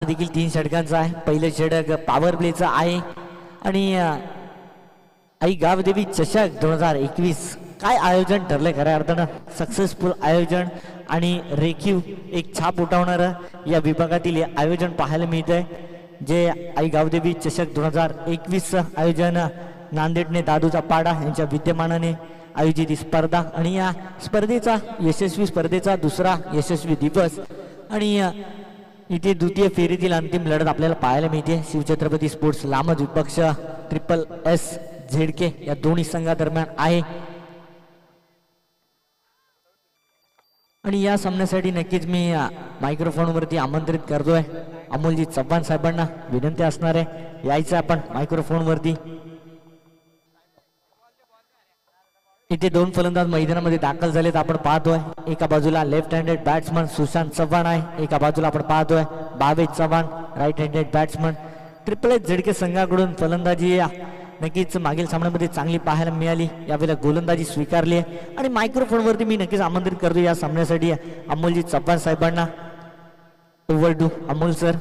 देखील 3 षटकांचा आहे. पहिलं षटक पॉवर प्लेचं आहे आणि आई गावदेवी चषक 2021 काय आयोजन ठरलंय खऱ्या अर्थानं. सक्सेसफुल आयोजन आणि रेखीव एक छाप उठवणारं या विभागातील आयोजन पाहायला मिळतंय. जे आई गावदेवी चषक 2021 आयोजन नांदेडने दादूचा पाडा यांच्या विद्यमानाने आयोजित स्पर्धा आणि या स्पर्धेचा दुसरा यशस्वी दिवस आणि इथे द्वितीय फेरीतील अंतिम लढत आपल्याला पाहायला मिळते. शिवछत्रपती स्पोर्ट्स लामज विपक्ष SSS झेडके या दोन्ही संघादरम्यान आहे आणि या सामन्यासाठी नक्कीच मी मायक्रोफोनवरती आमंत्रित करतोय अमोलजी चव्हाण साहेबांना. विनंती असणार आहे यायचं आपण मायक्रोफोनवरती. इथे 2 फलंदाज मैदानामध्ये दाखल झालेत आपण पाहतोय. एका बाजूला left handed batsman Sushant Chavan आहे, एका बाजूला आपण पाहतोय Bhavesh Chavan right handed batsman. SSS ZK संघाकडून फलंदाजी नक्कीच मागील सामन्यामध्ये चांगली पाहायला मिळाली, यावेळेला गोलंदाजी स्वीकारली आहे आणि मायक्रोफोनवरती मी नक्कीच आमंत्रित करतो या सामन्यासाठी अमोलजी चव्हाण साहेबांना. Over to Amol sir.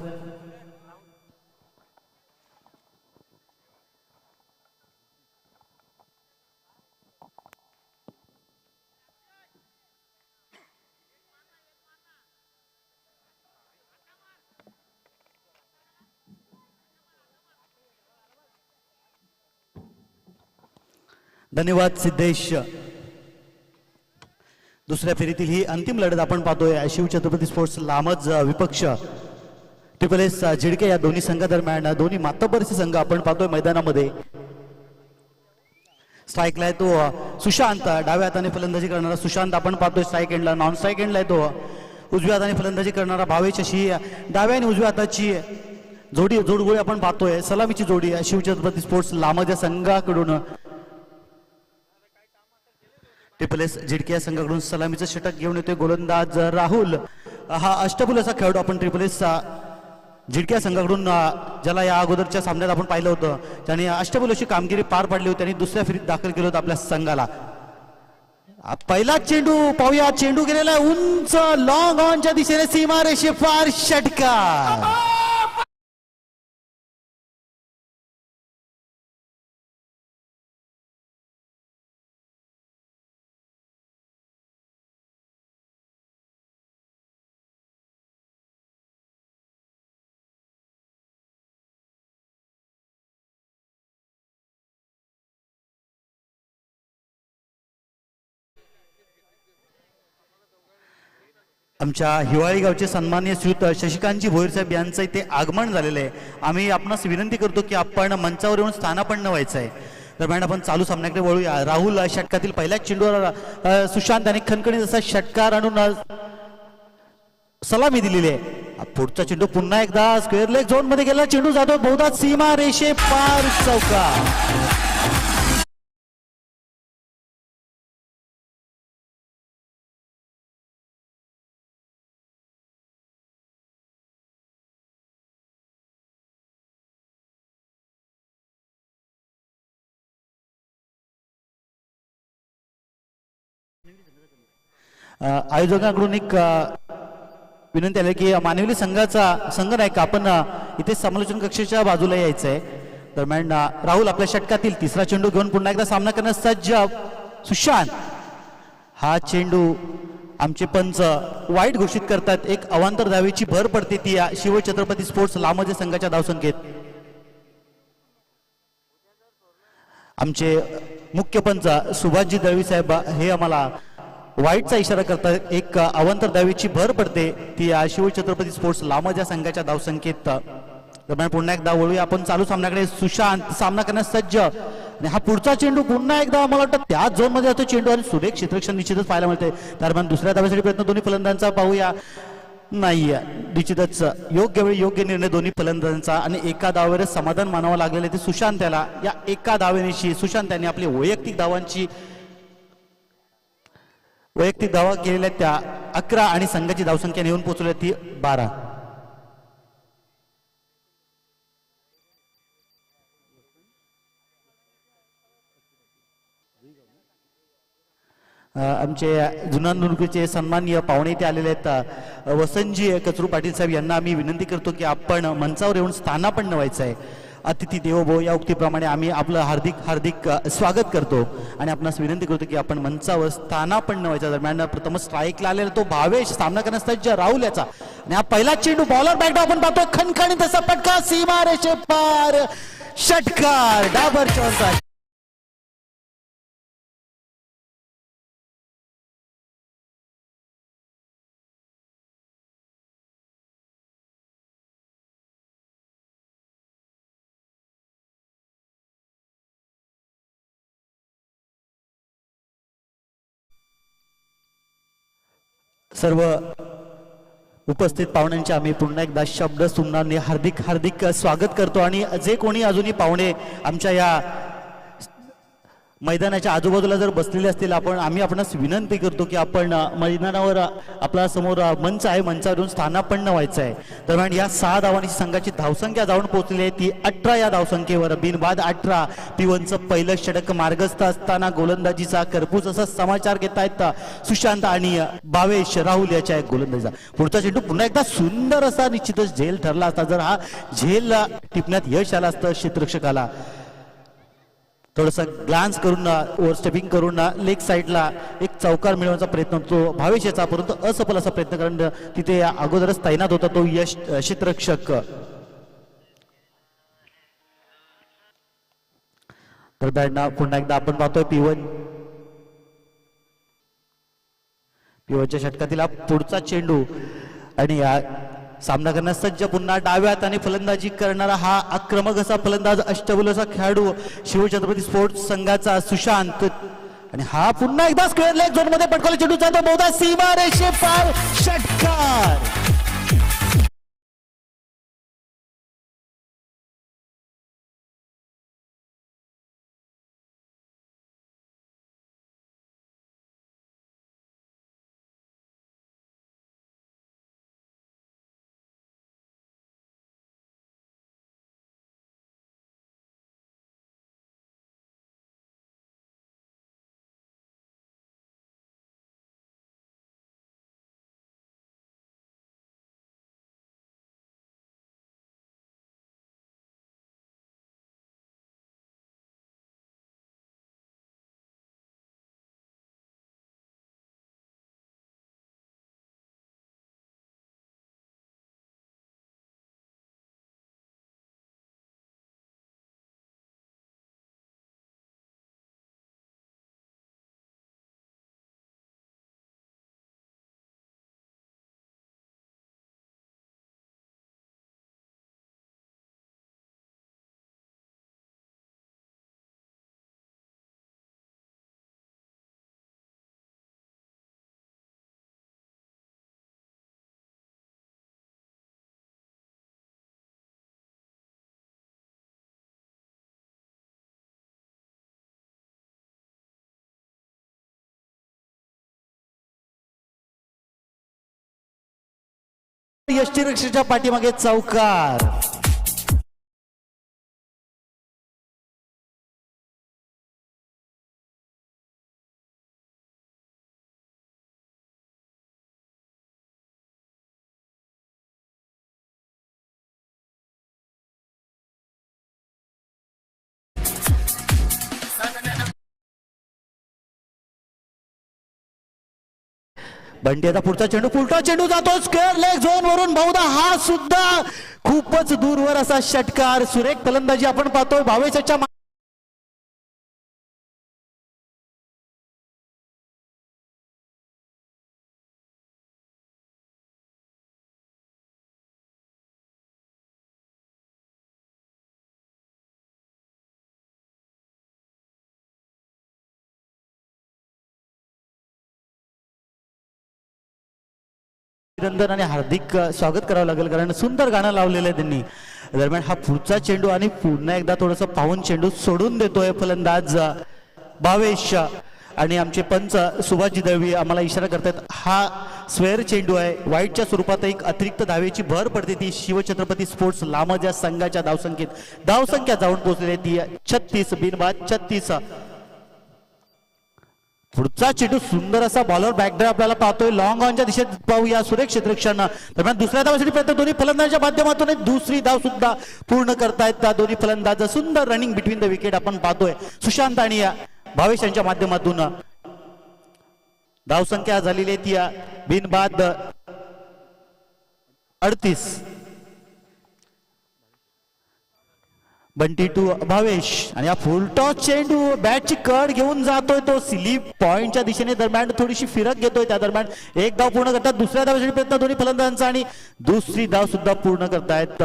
धन्यवाद सिद्धेश. दुसऱ्या फेरीतील ही अंतिम लढत आपण पाहतोय. शिवछत्रपती स्पोर्ट्स लामज विपक्ष SSS झिडके या दोन्ही संघादरम्यान. दोन्ही मातब्बरचे संघ आपण पाहतोय मैदानामध्ये. स्ट्राईकला आहे तो सुशांत, डाव्या हाताने फलंदाजी करणारा सुशांत आपण पाहतोय स्ट्राईक एंडला. नॉन स्ट्राईक एंडला आहे तो उजव्या हाताने फलंदाजी करणारा भावेश. अशी डाव्या आणि उजव्या हाताची जोडगोळी आपण पाहतोय. सलामीची जोडी शिवछत्रपती स्पोर्ट्स लामज या संघाकडून. SSS झिडके या संघाकडून सलामीचं षटक घेऊन येतोय गोलंदाज राहुल. हा अष्टपुल असा खेळाडू आपण SSS झिडके या संघाकडून ज्याला या अगोदरच्या सामन्यात आपण पाहिलं होतं, त्याने अष्टपुल अशी कामगिरी पार पाडली होती आणि दुसऱ्या फेरीत दाखल केलं होतं आपल्या संघाला. पहिला चेंडू पाहूया. चेंडू गेलेला उंच लॉंग ऑनच्या दिशेने सीमारेषे फार षटकार. आमच्या हिवाळी गावचे सन्माननीय श्रीयुत शशिकांतजी भोईर साहेब यांचं इथे आगमन झालेलं आहे. आम्ही आपणास विनंती करतो की आपण मंचावर येऊन स्थानापन्न व्हायचं आहे. दरम्यान आपण चालू सामन्याकडे वळूया. राहुल षटकातील पहिल्याच चेंडूवर सुशांत आणि खणखणीत असा षटकार आणून सलामी दिलेली आहे. पुढचा चेंडू पुन्हा एकदा स्क्वेअर लेग झोन मध्ये गेला. चेंडू जातो बहुधा सीमा रेषे पार चौका. आयोजकांकडून एक विनंती आली की मानवली संघाचा संघनायक आपण इथे समालोचन कक्षाच्या बाजूला यायचं आहे. दरम्यान राहुल आपल्या षटकातील तिसरा चेंडू घेऊन पुन्हा एकदा सामना करण्यास सज्ज. सुशांत हा चेंडू आमचे पंच वाईट घोषित करतात. एक अवांतर धावेची भर पडते ती शिवछत्रपती स्पोर्ट्स लामज संघाच्या धावसंख्येत. आमचे मुख्य पंच सुभाषजी दळवी साहेब हे आम्हाला वाईटचा इशारा करतात. एक अवांतर धावेची भर पडते ती शिवछत्रपती स्पोर्ट्स लामज या संघाच्या धावसंख्येत. दरम्यान पुन्हा एकदा वळूया आपण चालू सामन्याकडे. सुशांत सामना करण्यास सज्ज आणि हा पुढचा चेंडू पुन्हा एकदा मला वाटतं त्याच झोन मध्ये जातो चेंडू आणि सुरेख क्षेत्ररक्षण निश्चितच पाहायला मिळते. दरम्यान दुसऱ्या धावेसाठी प्रयत्न दोन्ही फलंदाजांचा पाहूया. नाही निश्चितच योग्य वेळी योग्य निर्णय दोन्ही फलंदाजांचा आणि एका धावेवरच समाधान मानावं लागलेलं ते सुशांत त्याला. या एका धावेनिशी सुशांत यांनी आपली वैयक्तिक धावा केलेल्या त्या 11 आणि संघाची धावसंख्या नेऊन पोहोचवली ती 12. आमचे जुना नुरगुचे सन्माननीय पाहुणे ते आलेले आहेत वसंतजी कचरू पाटील साहेब यांना आम्ही विनंती करतो की आपण मंचावर येऊन स्थानापन्न व्हायचं आहे. अतिथी देवो भव या उक्तीप्रमाणे आम्ही आपलं हार्दिक हार्दिक स्वागत करतो आणि आपणास विनंती करतो की आपण मंचावर स्थानापन्न व्हायच्या दरम्यान प्रथम स्ट्राईकला आलेला तो भावेश सामना करण्यासाठी राहुल याचा आणि हा पहिला चेंडू बॉलर बॅकडाव आपण पाहतोय खणखणीत असा पटका सीमा रेषे पार षटकार डाबर चौसा. सर्व उपस्थित पाहुण्यांचे आम्ही पुन्हा एकदा शब्द सुमनाने हार्दिक हार्दिक स्वागत करतो आणि जे कोणी अजूनही पाहुणे आमच्या या मैदानाच्या आजूबाजूला जर बसलेले असतील आम्ही आपणास विनंती करतो की आपण मैदानावर आपल्या समोर मंच आहे मंचावरून स्थानापन्न व्हायचं आहे. दरम्यान या 6 धावांची संघाची धावसंख्या जाऊन पोहोचली आहे ती 18 या धावसंख्येवर बिनबाद 18. P1चं पहिलं षटक मार्गस्थ असताना गोलंदाजीचा करपूस असा समाचार घेत आहेत सुशांत आणि भावेश राहुल याच्या गोलंदाजीचा. पुढचा चेंडू पुन्हा एकदा सुंदर असा निश्चितच झेल ठरला असता जर हा झेल टिपण्यात यश आलं असतं क्षेत्ररक्षकाला. थोडंसं ग्लान्स करून ओव्हरस्टेपिंग करून लेग साईडला एक चौकार मिळवण्याचा प्रयत्न होतो भावेश याचा परंतु असफल असा प्रयत्न कारण तिथे अगोदरच तैनात होता तो यश क्षेत्ररक्षक. तर पुन्हा एकदा आपण पाहतोय P1च्या षटकातील पुढचा चेंडू आणि सामना करण्यास सज्ज पुन्हा डाव्यात आणि फलंदाजी करणारा हा आक्रमक असा फलंदाज अष्टबुल असा खेळाडू शिवछत्रपती स्पोर्ट्स संघाचा सुशांत आणि हा पुन्हा एकदा स्क्वेअर लेग झोन मध्ये पटकवला चेंडू जातो बहुधा सीमा रेषे पार षटकार. यष्टीरक्षाच्या पाठीमागे चौकार. बंटी आता पुढचा चेंडू जातो स्क्वेअर लेग झोन वरून बहुधा हा सुद्धा खूपच दूरवर असा षटकार. सुरेख फलंदाजी आपण पाहतोय भावेशच्या अभिनंदन आणि हार्दिक स्वागत करावं लागेल कारण सुंदर गाणं लावलेलं आहे त्यांनी. दरम्यान हा पुढचा चेंडू आणि पुन्हा एकदा थोडस पाहून चेंडू सोडून देतोय फलंदाज भावेश आणि आमचे पंच सुभाषजी दळवी आम्हाला इशारा करतात हा स्क्वेअर चेंडू आहे. वाईटच्या स्वरूपात एक अतिरिक्त धावेची भर पडते ती शिवछत्रपती स्पोर्ट्स लामज या संघाच्या धावसंख्या जाऊन पोहोचलेली ती 36 बिनबाद 36. पुढचा चेंडू सुंदर असा बॉलर बॅकड्राईव्ह आपल्याला पाहतोय. लॉंग ऑनच्या दिशेत पाहूया सुरेख क्षेत्ररक्षण. दरम्यान दुसऱ्या धावासाठी प्रयत्न दोन्ही फलंदाजांच्या माध्यमातून दुसरी धाव सुद्धा पूर्ण करतायत त्या दोन्ही फलंदाज. सुंदर रनिंग बिटवीन द विकेट आपण पाहतोय सुशांत आणि भावेश यांच्या माध्यमातून. धावसंख्या झालेली आहे ती बिनबाद 38. बंटी टू भावेश आणि हा फुलटॉस चेंडू बॅटची कड घेऊन जातोय तो स्लिप पॉइंटच्या दिशेने. दरम्यान थोडीशी फिरक घेतोय. त्या दरम्यान एक धाव पूर्ण करतात. दुसऱ्या धावासाठी प्रयत्न दोन्ही फलंदाजांचा आणि दुसरी धाव सुद्धा पूर्ण करतायत.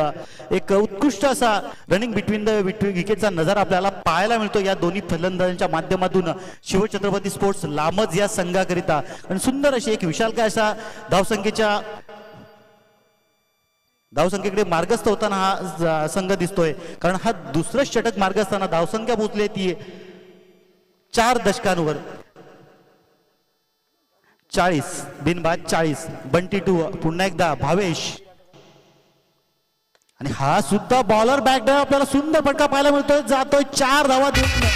एक उत्कृष्ट असा रनिंग बिटवीन द विकेटचा नजारा आपल्याला पाहायला मिळतो या दोन्ही फलंदाजांच्या माध्यमातून शिवछत्रपती स्पोर्ट्स लामज या संघाकरिता. आणि सुंदर अशी एक विशालकाय असा धावसंख्येकडे मार्गस्थ होताना हा संघ दिसतोय. कारण हा दुसरं षटक मार्ग असताना धावसंख्या पोहोचली ती 4 दशकांवर. 40 बिनबाद 40. बंटी टू पुन्हा एकदा भावेश आणि हा सुद्धा बॉलर बॅकड्राईव्ह आपल्याला सुंदर फटका पाहायला मिळतोय. जातोय 4 धावा देऊन.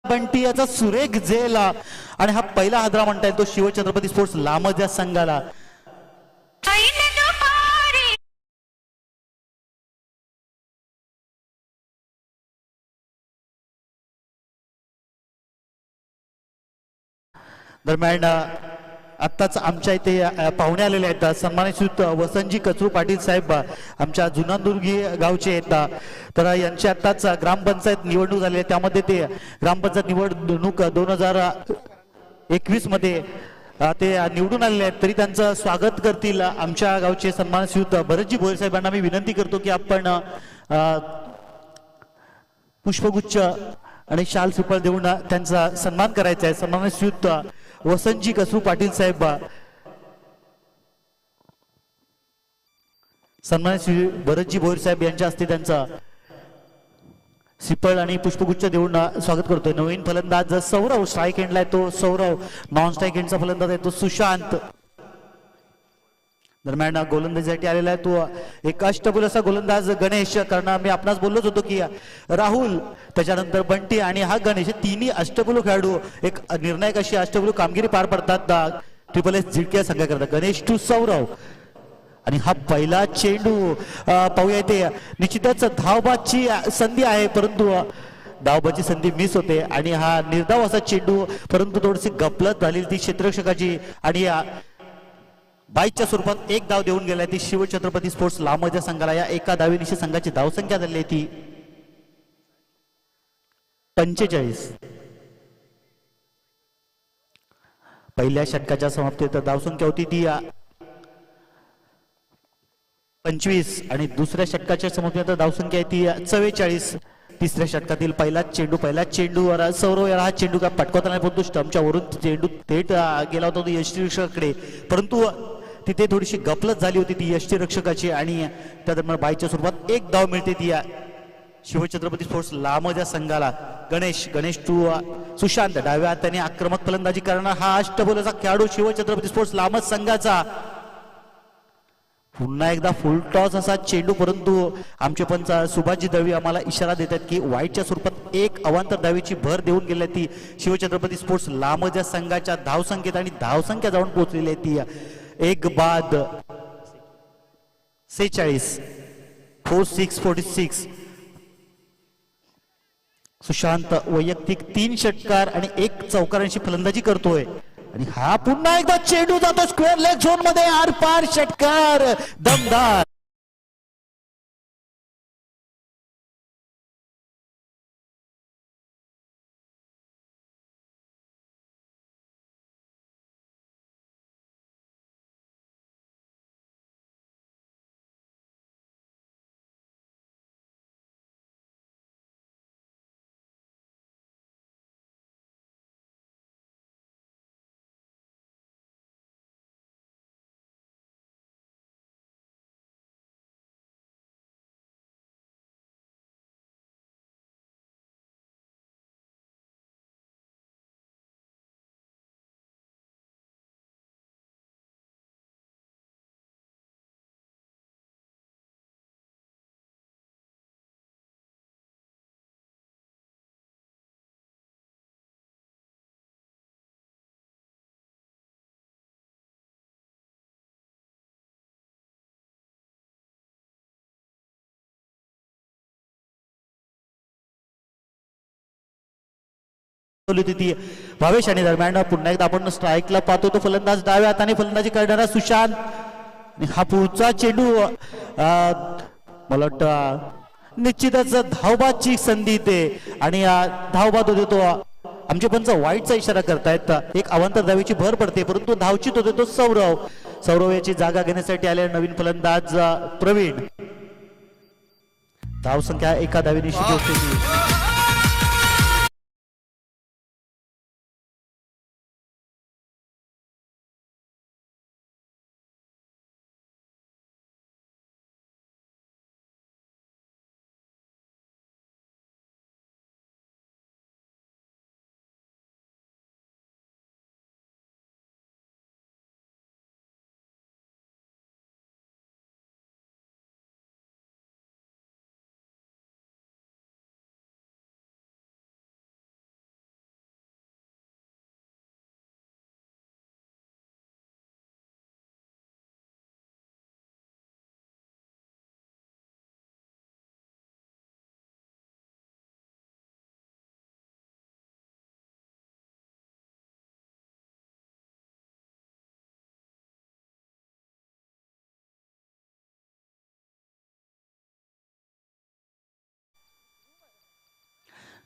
बंटी याचा सुरेख झेल आणि हा पहिला हादरा म्हणता येईल तो शिवछत्रपती स्पोर्ट्स लामज या संघाला. दरम्यान आत्ताच आमच्या इथे पाहुणे आलेले आहेत. सन्मानित वसंतजी कचरू पाटील साहेब आमच्या जुनादुर्गी गावचे आहेत. तर यांची आत्ताच ग्रामपंचायत निवडणूक झाली आहे. त्यामध्ये ते ग्रामपंचायत निवडणूक 2021 मध्ये ते निवडून आलेले आहेत. तरी त्यांचं स्वागत करतील आमच्या गावचे सन्मानित भरतजी भोयर साहेबांना मी विनंती करतो की आपण पुष्पगुच्छ आणि शाल सुपळ देऊन त्यांचा सन्मान करायचा आहे. सन्मानित वसंतजी कसरू पाटील साहेब सन्मानित भरतजी भोयर साहेब यांच्या हस्ते त्यांचा सिपळ आणि पुष्पगुच्छ देऊन स्वागत करतोय. नवीन फलंदाज सौरव स्ट्राईक एंडला आहे तो सौरव. नॉन स्ट्राईक एंडचा फलंदाज आहे तो सुशांत. दरम्यान गोलंदाजीसाठी आलेला आहे तो एक अष्टबुल असा गोलंदाज गणेश. कारण मी आपणास बोललोच होतो की राहुल त्याच्यानंतर बंटी आणि हा गणेश तिन्ही अष्टबुल खेळाडू एक निर्णायक अशी अष्टबुल कामगिरी पार पडतात ट्रिपल एस झिडके संघाकरता. गणेश टू सौरव आणि हा पहिला चेंडू पाहूया इथे निश्चितच धावबाची संधी आहे परंतु धावबाची संधी मिस होते आणि हा निर्धाव असा चेंडू परंतु थोडीशी गफलत झाली ती क्षेत्ररक्षकाची आणि बाईच्या स्वरूपात एक धाव देऊन गेलाय ती शिवछत्रपती स्पोर्ट्स लामज या संघाला. या एका धावेनिशी संघाची धावसंख्या झाली ती 45. पहिल्या षटकाच्या समाप्तीत धावसंख्या होती ती 25 आणि दुसऱ्या षटकाच्या समाप्तीनंतर धावसंख्या आहे ती 44. तिसऱ्या षटकातील पहिला चेंडूवर सौरव याला हा चेंडू का पटकवता नाही परंतु स्टंपच्या वरून चेंडू थेट गेला होता तो यष्टीरक्षकाकडे. परंतु तिथे थोडीशी गफलत झाली होती ती यष्टीरक्षकाची आणि त्या दरम्यान बाईच्या स्वरूपात एक धाव मिळते ती शिवछत्रपती स्पोर्ट्स लामज या संघाला. गणेश टू सुशांत डाव्या हाताने आक्रमक फलंदाजी करणार हा अष्टबोलाचा खेळाडू शिवछत्रपती स्पोर्ट्स लामज संघाचा. पुन्हा एकदा फुल टॉस असा चेंडू परंतु आमचे पंच सुभाषजी दळवी आम्हाला इशारा देतात की वाईटच्या स्वरूपात एक अवांतर धावेची भर देऊन गेली ती शिवछत्रपती स्पोर्ट्स लामज या संघाच्या धावसंख्येत आणि धावसंख्या जाऊन पोहोचलेली आहे ती एक बाद 46. 46. सुशांत वैयक्तिक 3 षटकार आणि 1 चौकारांशी फलंदाजी करतोय आणि हा पुन्हा एकदा चेंडू जातो स्क्वेअर लेग झोन मध्ये. आरपार षटकार दमदार. होती ती भावेश आणि दरम्यान पुन्हा एकदा आपण स्ट्राईकला पाहतो तो फलंदाज डाव्या हाताने फलंदाजी करणारा सुशांत आणि हा पुढचा चेंडू मला वाटतं निश्चितच धावबाची संधी इथे आणि धावबाद होते तो आमचे पंच वाईटचा इशारा करतायत एक अवांतर धावेची भर पडते परंतु धावचित होते तो सौरव याची जागा घेण्यासाठी आलेला नवीन फलंदाज प्रवीण धावसंख्या एका धावेने होती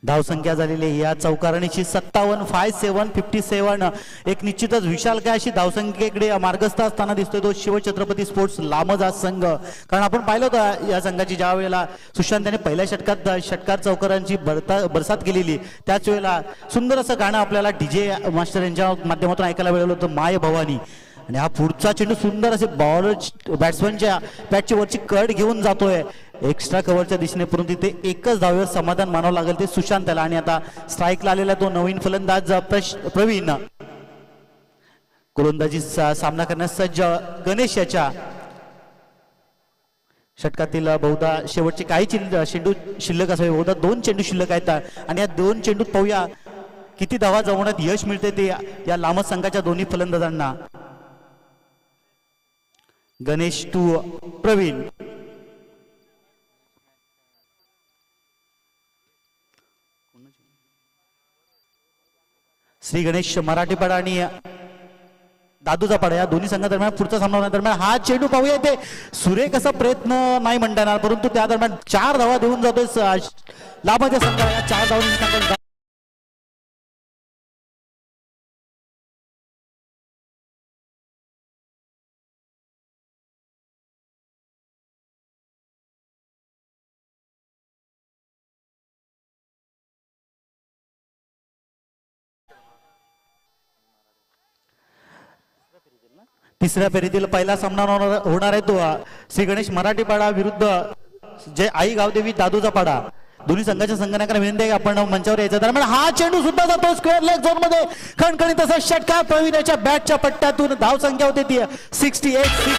धावसंख्या झालेली या चौकारणीची 57 एक निश्चितच विशाल काय अशी धावसंख्येकडे मार्गस्थ असताना दिसतोय तो शिवछत्रपती स्पोर्ट्स लामजा संघ कारण आपण पाहिलं होतं या संघाची ज्या वेळेला सुशांत याने पहिल्या षटकार चौकारांची बरसात केलेली त्याच वेळेला सुंदर असं गाणं आपल्याला डीजे मास्टर यांच्या माध्यमातून ऐकायला मिळालं होतं माय भवानी आणि हा पुढचा चेंडू सुंदर असे बॉलर बॅट्समनच्या बॅटची वरची कड घेऊन जातोय एक्स्ट्रा कव्हरच्या दिशेने परंतु तिथे एकच धावेवर समाधान मानावं लागेल ते सुशांतला आणि आता स्ट्राईकला आलेला तो नवीन फलंदाज प्रवीण गोलंदाजी सामना करण्यास सज्ज गणेश याच्या षटकातील बहुधा शेवटचे काही चेंडू शिल्लक असावे बहुधा 2 चेंडू शिल्लक आहेत आणि या 2 चेंडूत पाहूया किती धावा जमवण्यात यश मिळते ते या लामज संघाच्या दोन्ही फलंदाजांना गणेश टू प्रवीण श्री गणेश मराठीपाडा आणि दादूचा पाडा या दोन्ही संघादरम्यान पुढचा सामना दरम्यान हा चेंडू पाहूया ते सुरेख असा प्रयत्न नाही म्हणता येणार परंतु त्या दरम्यान 4 धावा देऊन जातोय लाभाच्या संघाला या 4 धावांनी तिसऱ्या फेरीतील पहिला सामना होणार आहे तो श्री गणेश मराठीपाडा विरुद्ध जय आई गावदेवी दादूचा पाडा दोन्ही संघाच्या संघटनांना विनंती आहे आपण मंचावर यायचा दरम्यान हा चेंडू सुद्धा जातो स्क्वेअर लेग झोन मध्ये खणखणीत असा षटकार प्रवीणाच्या बॅटच्या पट्ट्यातून धाव संख्या होती ती 68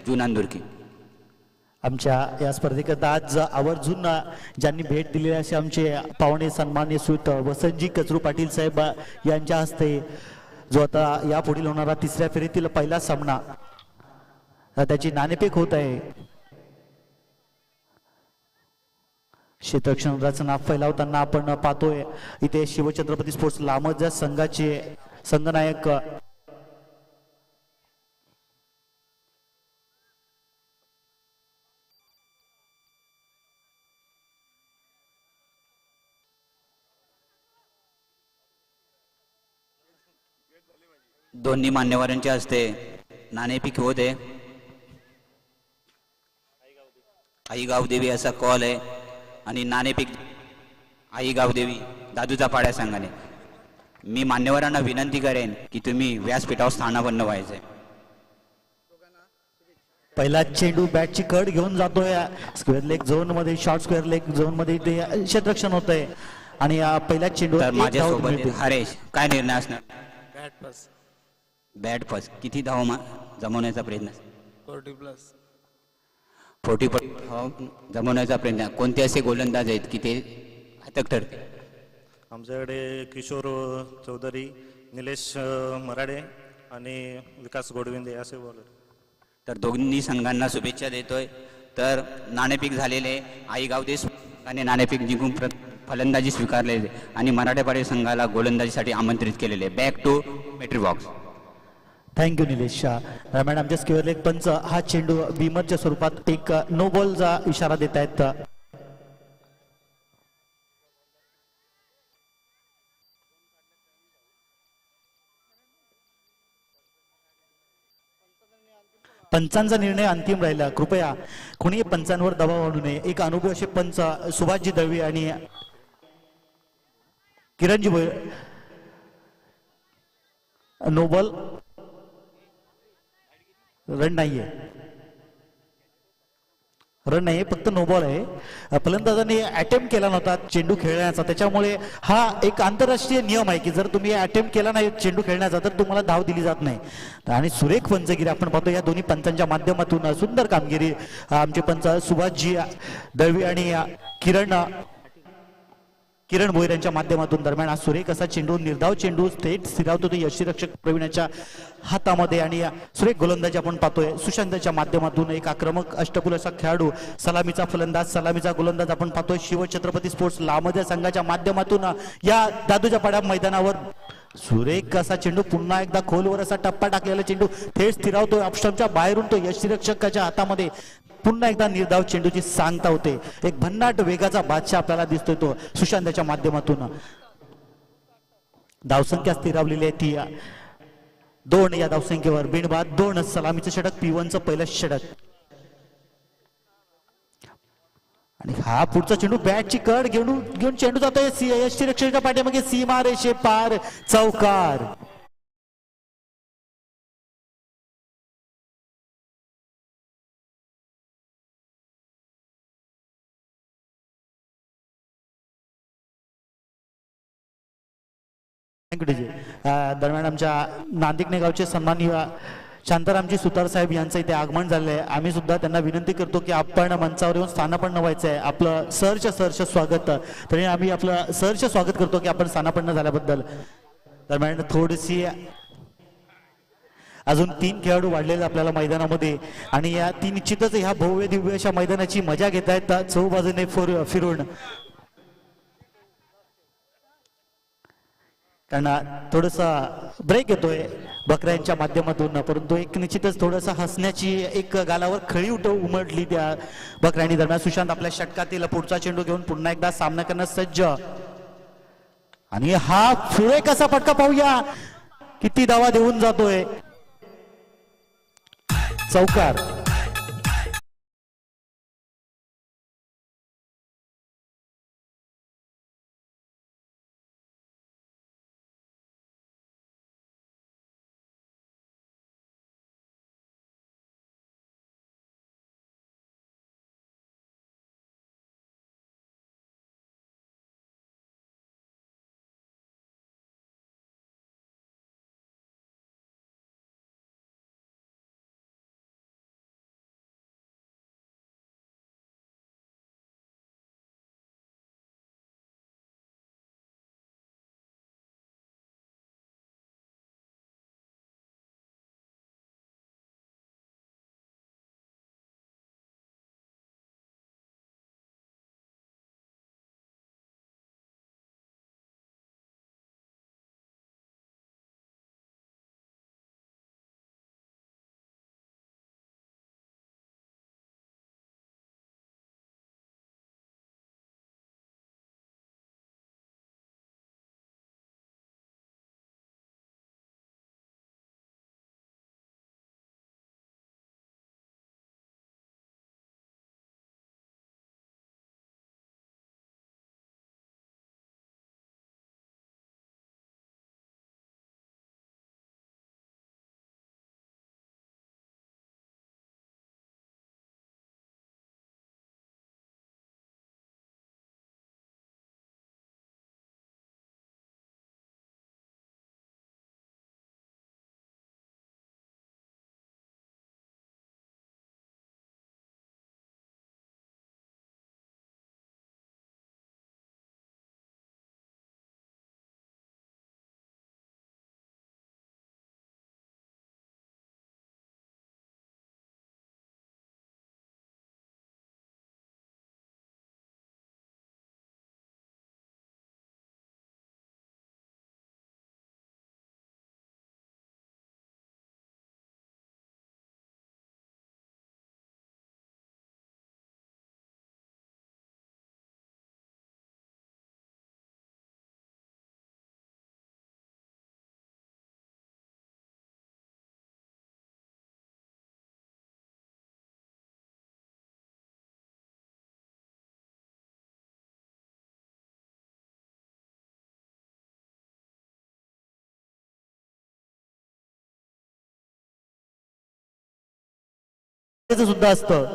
जुनांदुर्की आमच्या या स्पर्धेकरता आज आवर्जून ज्यांनी भेट दिलेली असे आमचे पाहुणे सन्मान्य श्रीयुत वसंतजी कचरू पाटील साहेब यांच्या हस्ते जो आता या पुढील होणारा तिसऱ्या फेरीतील पहिला सामना त्याची नाणेफेक होत आहे क्षेत्ररक्षणाचं नाव फैलावताना आपण पाहतोय इथे शिवछत्रपती स्पोर्ट्स लामज या संघाचे संघनायक दोन्ही मान्यवरांच्या हस्ते नाणेफेक होत आहे आई गावदेवी असा कॉल आहे आणि नाणेफेक आई गावदेवी दादूचा पाड्या संघाने. मी मान्यवरांना विनंती करेन की तुम्ही व्यासपीठावर स्थानापन्न व्हायचंय. पहिला चेंडू बॅटची कड घेऊन जातोय स्क्वेअर लेग झोन मध्ये, शॉर्ट स्क्वेअर लेग झोन मध्ये ते क्षेत्ररक्षण होत आहे. आणि पहिल्या चेंडू तर माझ्यासोबत हरेश, काय निर्णय असणार? Bat first. किती धाव जमवण्याचा प्रयत्न? 40 धाव जमवण्याचा प्रयत्न. कोणते असे गोलंदाज आहेत की ते घातक ठरते? आमच्याकडे किशोर चौधरी, निलेश मराडे आणि विकास गोडविंदे असे बॉलर. तर दोन्ही संघांना शुभेच्छा देतोय. तर नाणेफेक झालेले आई गावदेश आणि नाणेफेक जिंकून फलंदाजी स्वीकारलेले आणि मराठेपाडी संघाला गोलंदाजीसाठी आमंत्रित केलेले. बॅक टू मेट्री बॉक्स. थँक्यू निलेश. दरम्यान आमच्या स्क्वेअर लेग पंच हा चेंडू बीमरच्या स्वरूपात एक नो बॉलचा इशारा देत आहेत. पंचांचा निर्णय अंतिम राहिला. कृपया कोणी पंचांवर दबाव आणू नये. एक अनुभवी असे पंच सुभाषजी दळवी आणि किरणजी भोयर. नो बॉल, रन नाहीये, रन नाही, फक्त नो बॉल आहे. फलंदाजांनी अटेम्प्ट केला नव्हता चेंडू खेळण्याचा, त्याच्यामुळे हा एक आंतरराष्ट्रीय नियम आहे की जर तुम्ही अटेम्प्ट केला नाही चेंडू खेळण्याचा तर तुम्हाला धाव दिली जात नाही. आणि सुरेख पंचगिरी आपण पाहतो या दोन्ही पंचांच्या माध्यमातून सुंदर कामगिरी. आमचे पंच सुभाषजी दळवी आणि किरण भोईर यांच्या माध्यमातून. दरम्यान हा सुरेख असा चेंडू, निर्धाव चेंडू थेट स्थिरावतो तो यष्टीरक्षक प्रवीणाच्या हातामध्ये. आणि सुरेख गोलंदाजी आपण पाहतोय सुशांतच्या माध्यमातून. एक आक्रमक अष्टकुल असा खेळाडू, सलामीचा फलंदाज, सलामीचा गोलंदाज आपण पाहतोय शिवछत्रपती स्पोर्ट्स लामजा संघाच्या माध्यमातून या दादूच्या पाड्या मैदानावर. सुरेख असा चेंडू, पुन्हा एकदा खोलवर असा टप्पा टाकलेला चेंडू थेट स्थिरावतोय ऑप्शनच्या बाहेरून तो यष्टीरक्षकाच्या हातामध्ये. पुन्हा एकदा निर्धाव चेंडूची सांगता होते. एक भन्नाट वेगाचा बादशाह आपल्याला दिसतोय तो सुशांतच्या माध्यमातून. धावसंख्या स्थिरावलेली आहे ती 2. या धावसंख्येवर बिनबाद 2. सलामीचं षटक, P1चं पहिलं षटक. आणि हा पुढचा चेंडू बॅटची कड घेऊन चेंडू जातोय यष्टीरक्षकाच्या पाठीमागे, सीमा रेषे पार, चौकार. दरम्यान आमच्या नांदिकणे गावचे सन्माननीय शांतारामजी सुतार साहेब यांचं इथे आगमन झालेलं आहे. आम्ही सुद्धा त्यांना विनंती करतो की आपण मंचावर येऊन स्थानापन्न व्हायचं आहे. आपलं सहर्ष स्वागत. तरी आम्ही आपलं सहर्ष स्वागत करतो की आपण स्थानापन्न झाल्याबद्दल. दरम्यान थोडीशी अजून 3 खेळाडू वाढलेले आपल्याला मैदानामध्ये आणि या ती निश्चितच ह्या भव्य दिव्य अशा मैदानाची मजा घेत आहेत चहूबाजूने फिरून. कारण थोडसा ब्रेक येतोय बकऱ्यांच्या माध्यमातून, परंतु एक निश्चितच थोडंसं हसण्याची एक गालावर खळी उमटली त्या बकऱ्यांनी. दरम्यान सुशांत आपल्या षटकातील पुढचा चेंडू घेऊन पुन्हा एकदा सामना करण्यास सज्ज. आणि हा पुढे कसा फटका पाहूया, किती धावा देऊन जातोय, चौकार. सुद्धा असतं.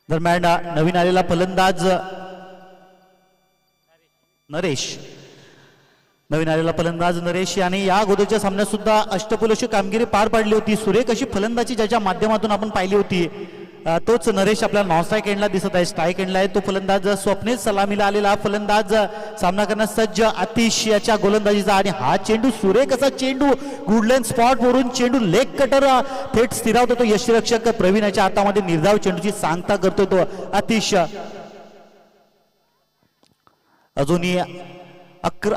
दरम्यान नवीन आलेला फलंदाज नरेश याने या अगोदरच्या सामन्यात सुद्धा अष्टपैलू अशी कामगिरी पार पाडली होती. सुरेख अशी फलंदाजी ज्याच्या माध्यमातून आपण पाहिली होती, तोच नरेश आपल्या नॉन स्ट्राईक एंडला दिसत आहे. स्ट्राईक एंडला आहे तो फलंदाज स्वप्नील सलामीला आलेला फलंदाज सामना करण्यास सज्ज आतिश याच्या गोलंदाजीचा. आणि हा चेंडू सुरेख असा चेंडू गुडलँड स्पॉट वरून चेंडू लेग कटर थेट स्थिरावतो तो यष्टीरक्षक प्रवीण याच्या हातामध्ये. निर्धाव चेंडूची सांगता करतो तो आतिश. अजूनही 11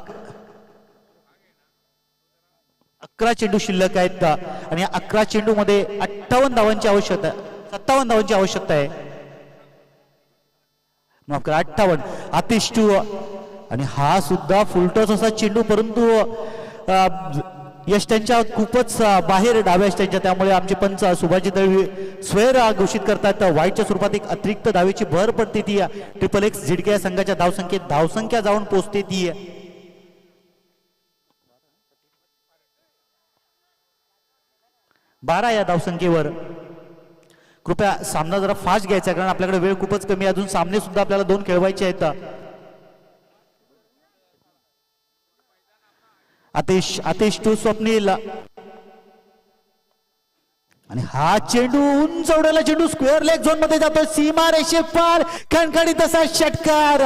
चेंडू शिल्लक आहेत आणि 11 चेंडू मध्ये 58 धावांची आवश्यकता आहे, 57 धावांची आवश्यकता आहे. 58 आतिश टू. आणि हा सुद्धा फुलटॉस असा चेंडू, परंतु यष्ट्यांच्या खूपच बाहेर डाव्या यष्ट्यांच्या, त्यामुळे आमचे पंच सुभाषजी दळवी स्वैर घोषित करतात. वाईटच्या स्वरूपात एक अतिरिक्त धावेची भर पडते ती ट्रिपल एक्स झिडके या संघाच्या धावसंख्या जाऊन पोहोचते ती 12 या धावसंख्येवर. कृपया सामना जरा फास्ट घ्यायचा, कारण आपल्याकडे वेळ खूपच कमी. अजून सामने सुद्धा आपल्याला 2 खेळवायचे आहेत. आतिश टू स्वप्नील. आणि हा चेंडू उंच उडलेला चेंडू स्क्वेअर लेग झोन मध्ये जातो. सीमा रेषे पार खणखणीत असा षटकार.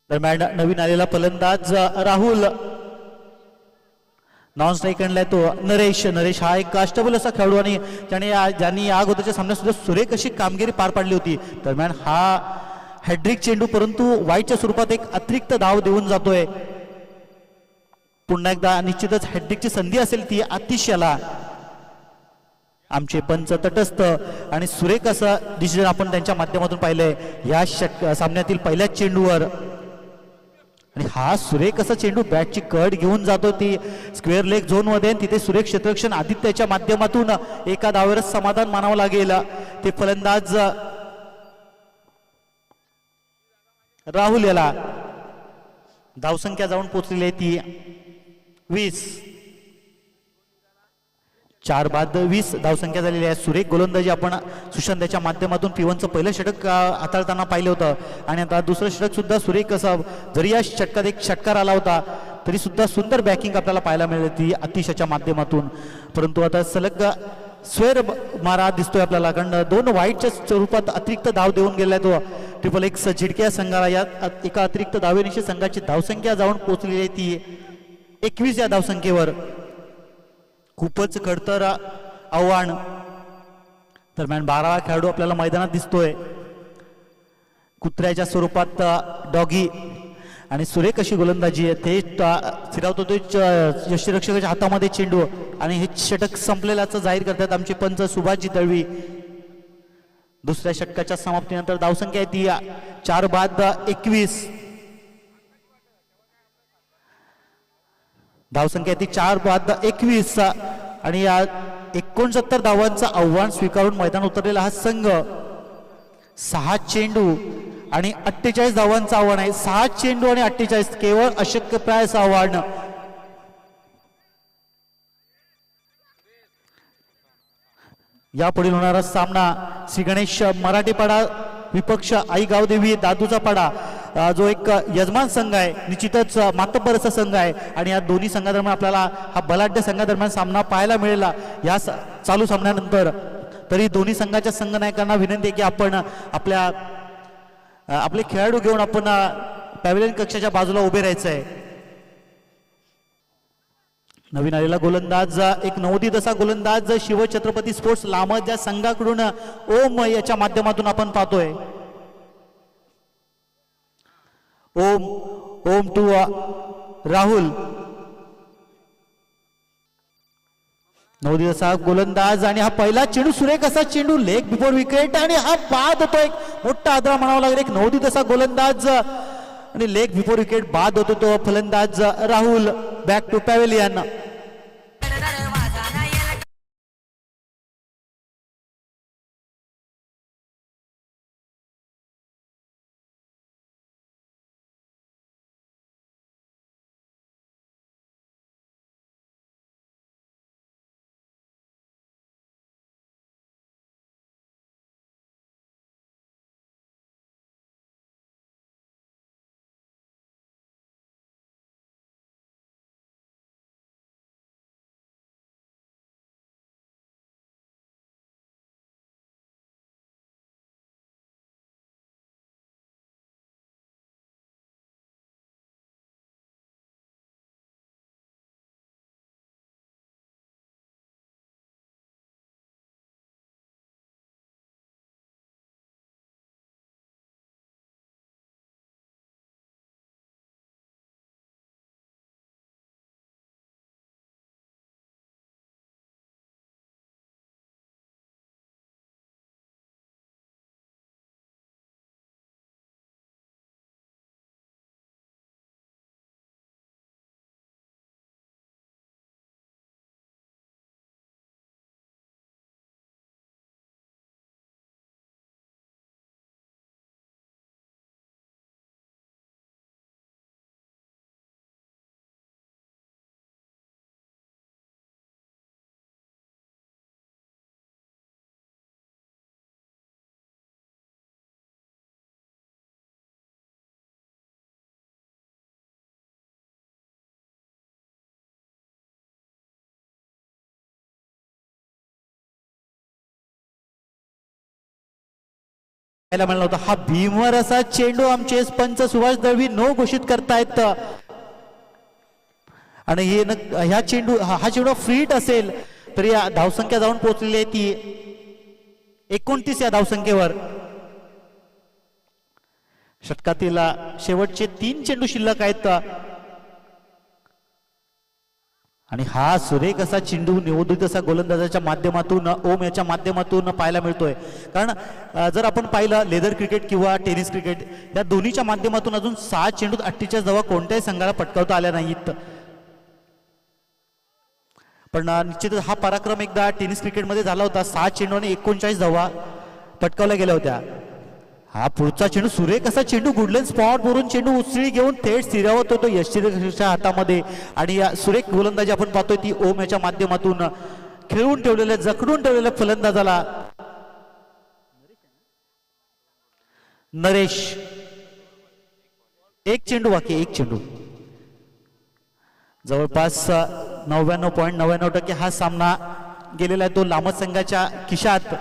दरम्यान नवीन आलेला फलंदाज राहुल. नॉन स्ट्राईक आणलाय तो नरेश हा एक अष्टबल असा खेळाडू आणि ज्यांनी या अगोदरच्या सामन्यात सुद्धा सुरेख अशी कामगिरी पार पाडली होती. दरम्यान हा हॅड्रिक चेंडू, परंतु वाईटच्या स्वरूपात एक अतिरिक्त धाव देऊन जातोय. पुन्हा एकदा निश्चितच हॅड्रिकची संधी असेल ती आतिश याला. आमचे पंच तटस्थ आणि सुरेख असा डिसिजन आपण त्यांच्या माध्यमातून पाहिलंय या सामन्यातील पहिल्याच चेंडूवर. आणि हा सुरेख असा चेंडू बॅटची कड घेऊन जातो ती स्क्वेअर लेग झोन मध्ये. तिथे सुरेख क्षेत्ररक्षण आदित्यच्या माध्यमातून एका धावेवरच समाधान मानावं लागेल. ते फलंदाज राहुल याला. धावसंख्या जाऊन पोहोचलेली आहे ती 20. 4 बाद 20 धावसंख्या झालेली आहे. सुरेख गोलंदाजी आपण सुशांतच्या माध्यमातून P1चं पहिलं षटक हाताळताना पाहिलं होतं आणि आता दुसरं षटक सुद्धा सुरेख असं, जरी या षटकात एक षटकार आला होता तरी सुद्धा सुंदर बॅकिंग आपल्याला पाहायला मिळाली ती अतिशच्या माध्यमातून. परंतु आता सलग स्वेर मारा दिसतोय आपल्याला, कारण 2 वाईटच्या स्वरूपात अतिरिक्त धाव देऊन गेलाय तो ट्रिपल एक्स झिडक्या संघाला. या एका अतिरिक्त धावेनिशी संघाची धावसंख्या जाऊन पोहोचलेली आहे ती 21 या धावसंख्येवर. खूपच खडतर आव्हान. दरम्यान 12वा खेळाडू आपल्याला मैदानात दिसतोय कुत्र्याच्या स्वरूपात डॉगी, आणि सुरेख अशी गोलंदाजी आहे. ते फिरवतो तो यष्टीरक्षकाच्या हातामध्ये चेंडू आणि हे षटक संपलेल्याचं जाहीर करतात आमचे पंच सुभाषजी दळवी. दुसऱ्या षटकाच्या समाप्तीनंतर धावसंख्या आहे ती 4 बाद 21. धावसंख्या ती 4 बाद 21 आणि या 69 धावांचं आव्हान स्वीकारून मैदान उतरलेला हा संघ 6 चेंडू आणि 48 धावांचं आव्हान आहे. 6 चेंडू आणि 48 केवळ अशक्यप्राय असं आव्हान. यापुढील होणारा सामना श्री गणेश मराठेपाडा विपक्ष आई गावदेवी दादूचा पाडा, जो एक यजमान संघ आहे, निश्चितच मातब्बर असा संघ आहे आणि या दोन्ही संघादरम्यान आपल्याला हा बलाढ्य संघादरम्यान सामना पाहायला मिळेल या चालू सामन्यानंतर. तरी दोन्ही संघाच्या संघनायकांना विनंती आहे की आपण आपले खेळाडू घेऊन आपण पॅव्हिलियन कक्षाच्या बाजूला उभे राहायचं आहे. नवीन आलेला गोलंदाज एक नवोदित असा गोलंदाज शिवछत्रपती स्पोर्ट्स लामज या संघाकडून ओम याच्या माध्यमातून आपण पाहतोय. ओम टू राहुल, नवोदित असा गोलंदाज आणि हा पहिला चेंडू सुरेख असा चेंडू लेग बिफोर विकेट आणि हा बाद होतो. एक मोठा आदरा म्हणावा लागेल. एक नवोदित असा गोलंदाज आणि लेग बिफोर विकेट बाद होतो तो फलंदाज राहुल. Back to pavilion. मिळाला होता. हा भीमवर असा चेंडू आमचे पंच सुभाष दळवी नो घोषित करतायत आणि ह्या चेंडू हा चेंडू फ्रीट असेल तरी या धावसंख्या जाऊन पोहोचलेली आहे ती 29 या धावसंख्येवर. षटकातील शेवटचे 3 चेंडू शिल्लक आहेत आणि हा सुरेख असा चेंडू निवोदित असा गोलंदाजाच्या माध्यमातून ओम याच्या माध्यमातून पाहायला मिळतोय. कारण जर आपण पाहिलं लेदर क्रिकेट किंवा टेनिस क्रिकेट या दोन्हीच्या माध्यमातून अजून 6 चेंडूत 48 धावा कोणत्याही संघाला पटकावता आल्या नाहीत. पण निश्चितच हा पराक्रम एकदा टेनिस क्रिकेटमध्ये झाला होता. 6 चेंडू आणि 39 धावा पटकावल्या गेल्या होत्या. हा पुढचा चेंडू सुरेख असा चेंडू गुडलेन स्पॉट वरून चेंडू उसळी घेऊन थेट स्थिरावत होतो यष्टीरक्षकाच्या हातामध्ये आणि या सुरेख गोलंदाजी आपण पाहतोय ती ओम याच्या माध्यमातून. खेळून ठेवलेल्या जखडून ठेवलेल्या फलंदाजाला नरेश, एक चेंडू बाकी, एक चेंडू. जवळपास 99.99% हा सामना गेलेला आहे तो लामत संघाच्या खिशात.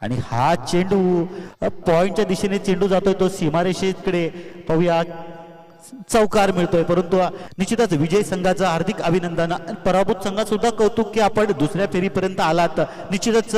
आणि हा चेंडू पॉइंटच्या दिशेने चेंडू जातोय तो सीमारेषेकडे. पाहूया चौकार मिळतोय, परंतु निश्चितच विजय संघाचं हार्दिक अभिनंदन. पराभूत संघात सुद्धा कौतुक की आपण दुसऱ्या फेरीपर्यंत आलात. निश्चितच